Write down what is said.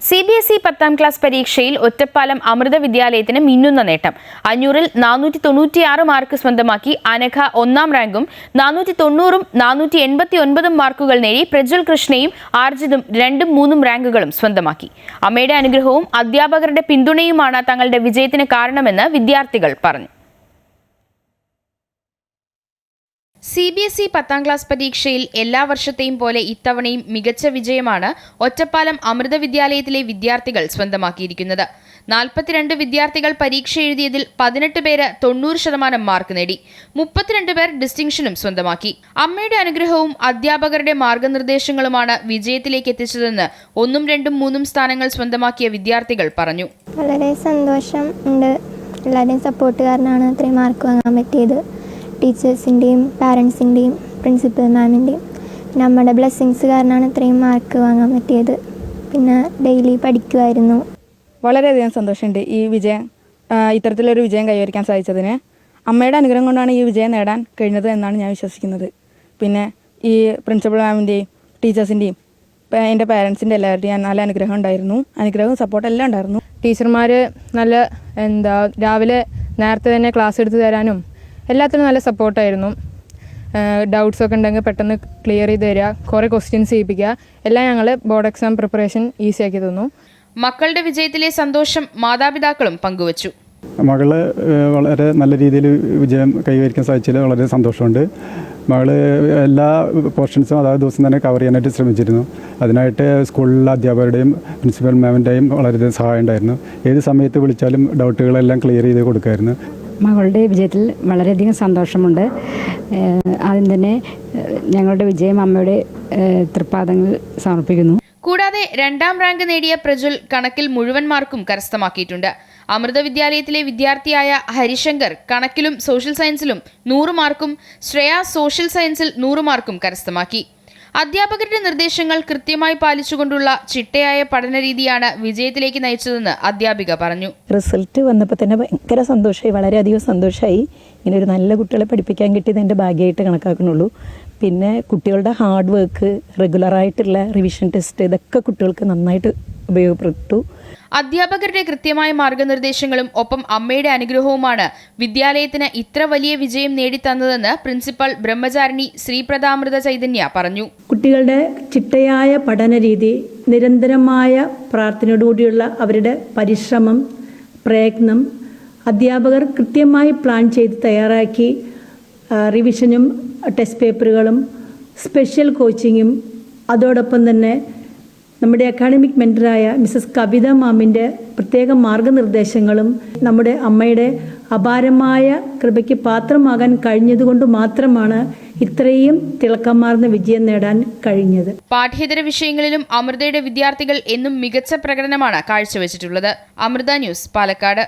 CBSE 10ാം class പരീക്ഷയിൽ ഒറ്റപ്പാലം അമൃത വിദ്യാലയത്തിന് മിന്നുന്ന നേട്ടം. 500-ൽ 496 മാർക്ക് സ്വന്തമാക്കി അനഘ 1ാം റാങ്കും 490-ഉം 489-ഉം മാർക്കുകൾ നേടി പ്രജ്വൽ കൃഷ്ണയും ആർജിതും 2ഉം 3ഉം റാങ്കുകളും സ്വന്തമാക്കി. അമ്മയുടെ അനുഗ്രഹവും അധ്യാപകരുടെ പിന്തുണയുമാണ് തങ്ങളുടെ വിജയത്തിന് കാരണമെന്ന് വിദ്യാർത്ഥികൾ പറഞ്ഞു. CBSE 10ാം ക്ലാസ് പരീക്ഷയിൽ എല്ലാ വർഷത്തെയും പോലെ ഇത്തവണയും മികച്ച വിജയമാണ് ഒറ്റപ്പാലം അമൃത വിദ്യാലയത്തിലെ വിദ്യാർത്ഥികൾ സ്വന്തമാക്കിയിരിക്കുന്നത്. 42 വിദ്യാർത്ഥികൾ പരീക്ഷ എഴുതിയതിൽ 18 പേര് 90% മാർക്ക് നേടി. 32 പേർ ഡിസ്റ്റിങ്ഷനും സ്വന്തമാക്കി. അമ്മയുടെ അനുഗ്രഹവും അധ്യാപകരുടെ മാർഗനിർദ്ദേശങ്ങളുമാണ് വിജയത്തിലേക്ക് എത്തിച്ചതെന്ന് 1ഉം 2ഉം 3ഉം സ്ഥാനങ്ങൾ സ്വന്തമാക്കിയ വിദ്യാർത്ഥികൾ പറഞ്ഞു. വളരെ സന്തോഷം ഉണ്ട്. എല്ലാവരുടെയും സപ്പോർട്ട് കാരണമാണ് ഇത്രയും മാർക്ക് വാങ്ങാൻ പറ്റിയത്. ടീച്ചേഴ്സിൻ്റെയും പാരൻസിൻ്റെയും പ്രിൻസിപ്പൽ മാമിൻ്റെയും നമ്മുടെ ബ്ലെസ്സിങ്സ് കാരണമാണ് ഇത്രയും മാർക്ക് വാങ്ങാൻ പറ്റിയത്. പിന്നെ ഡെയിലി പഠിക്കുമായിരുന്നു. വളരെയധികം സന്തോഷമുണ്ട് ഈ വിജയം, ഇത്തരത്തിലൊരു വിജയം കൈവരിക്കാൻ സാധിച്ചതിന്. അമ്മയുടെ അനുഗ്രഹം കൊണ്ടാണ് ഈ വിജയം നേടാൻ കഴിഞ്ഞത് എന്നാണ് ഞാൻ വിശ്വസിക്കുന്നത്. പിന്നെ ഈ പ്രിൻസിപ്പൽ മാമിൻ്റെയും ടീച്ചേഴ്സിൻ്റെയും എൻ്റെ പാരൻസിൻ്റെ എല്ലാവരുടെയും നല്ല അനുഗ്രഹം ഉണ്ടായിരുന്നു. അനുഗ്രഹവും സപ്പോർട്ടും എല്ലാം ഉണ്ടായിരുന്നു. ടീച്ചർമാർ നല്ല രാവിലെ നേരത്തെ തന്നെ ക്ലാസ് എടുത്ത് തരാനും എല്ലാത്തിനും നല്ല സപ്പോർട്ടായിരുന്നു. ഡൗട്ട്സൊക്കെ ഉണ്ടെങ്കിൽ പെട്ടെന്ന് ക്ലിയർ ചെയ്ത് തരിക, കുറേ ക്വസ്റ്റ്യൻസ് ചെയ്യിപ്പിക്കുക, എല്ലാം ഞങ്ങൾ ബോർഡ് എക്സാം പ്രിപ്പറേഷൻ ഈസി ആക്കി തന്നു. മക്കളുടെ വിജയത്തിലെ സന്തോഷം മാതാപിതാക്കളും പങ്കുവച്ചു. മകള് വളരെ നല്ല രീതിയിൽ വിജയം കൈവരിക്കാൻ സാധിച്ചതിൽ വളരെ സന്തോഷമുണ്ട്. മകള് എല്ലാ പോർഷൻസും അതായത് ദിവസം തന്നെ കവർ ചെയ്യാനായിട്ട് ശ്രമിച്ചിരുന്നു. അതിനായിട്ട് സ്കൂളിലെ അധ്യാപകരുടെയും പ്രിൻസിപ്പൽ മാമിൻ്റെയും വളരെയധികം സഹായം ഉണ്ടായിരുന്നു. ഏത് സമയത്ത് വിളിച്ചാലും ഡൗട്ടുകളെല്ലാം ക്ലിയർ ചെയ്ത് കൊടുക്കുമായിരുന്നു. മകളുടെ വിജയത്തിൽ വളരെയധികം സന്തോഷമുണ്ട്. ആദ്യം തന്നെ ഞങ്ങളുടെ വിജയം അമ്മയുടെ തൃപ്പാദങ്ങളിൽ സമർപ്പിക്കുന്നു. കൂടാതെ 2ാം റാങ്ക് നേടിയ പ്രജ്വൽ കണക്കിൽ മുഴുവൻ മാർക്കും കരസ്ഥമാക്കിയിട്ടുണ്ട്. അമൃത വിദ്യാലയത്തിലെ വിദ്യാർത്ഥിയായ ഹരിശങ്കർ കണക്കിലും സോഷ്യൽ സയൻസിലും 100 മാർക്കും ശ്രേയ സോഷ്യൽ സയൻസിൽ 100 മാർക്കും കരസ്ഥമാക്കി. അധ്യാപകരുടെ നിർദ്ദേശങ്ങൾ കൃത്യമായി പാലിച്ചുകൊണ്ടുള്ള ചിട്ടയായ പഠനരീതിയാണ് വിജയത്തിലേക്ക് നയിച്ചതെന്ന് അധ്യാപിക പറഞ്ഞു. റിസൾട്ട് വന്നപ്പോൾ തന്നെ ഭയങ്കര സന്തോഷമായി, വളരെയധികം സന്തോഷമായി. ഇങ്ങനെ ഒരു നല്ല കുട്ടികളെ പഠിപ്പിക്കാൻ കിട്ടിയത് എൻ്റെ ഭാഗ്യമായിട്ട് കണക്കാക്കുന്നുള്ളൂ. പിന്നെ കുട്ടികളുടെ ഹാർഡ് വർക്ക്, റെഗുലറായിട്ടുള്ള റിവിഷൻ ടെസ്റ്റ്, ഇതൊക്കെ കുട്ടികൾക്ക് നന്നായിട്ട് ഉപയോഗപ്പെട്ടു. അധ്യാപകരുടെ കൃത്യമായ മാർഗനിർദ്ദേശങ്ങളും ഒപ്പം അമ്മയുടെ അനുഗ്രഹവുമാണ് വിദ്യാലയത്തിന് ഇത്ര വലിയ വിജയം നേടിത്തന്നതെന്ന് പ്രിൻസിപ്പൽ ബ്രഹ്മചാരിണി ശ്രീപ്രദാമൃത ചൈതന്യ പറഞ്ഞു. കുട്ടികളുടെ ചിട്ടയായ പഠനരീതി, നിരന്തരമായ പ്രാർത്ഥനയോടുകൂടിയുള്ള അവരുടെ പരിശ്രമം, പ്രയത്നം, അധ്യാപകർ കൃത്യമായി പ്ലാൻ ചെയ്ത് തയ്യാറാക്കി റിവിഷനും ടെസ്റ്റ് പേപ്പറുകളും സ്പെഷ്യൽ കോച്ചിങ്ങും, അതോടൊപ്പം തന്നെ നമ്മുടെ അക്കാഡമിക് മെൻറ്ററായ മിസ്സസ് കവിത മാമിൻ്റെ പ്രത്യേക മാർഗനിർദ്ദേശങ്ങളും നമ്മുടെ അമ്മയുടെ അപാരമായ കൃപയ്ക്ക് പാത്രമാകാൻ കഴിഞ്ഞതുകൊണ്ട് മാത്രമാണ് ഇത്രയും തിളക്കമാർന്ന വിജയം നേടാൻ കഴിഞ്ഞത്. പാഠ്യേതര വിഷയങ്ങളിലും അമൃതയുടെ വിദ്യാർത്ഥികൾ എന്നും മികച്ച പ്രകടനമാണ് കാഴ്ചവെച്ചിട്ടുള്ളത്. അമൃത ന്യൂസ്, പാലക്കാട്.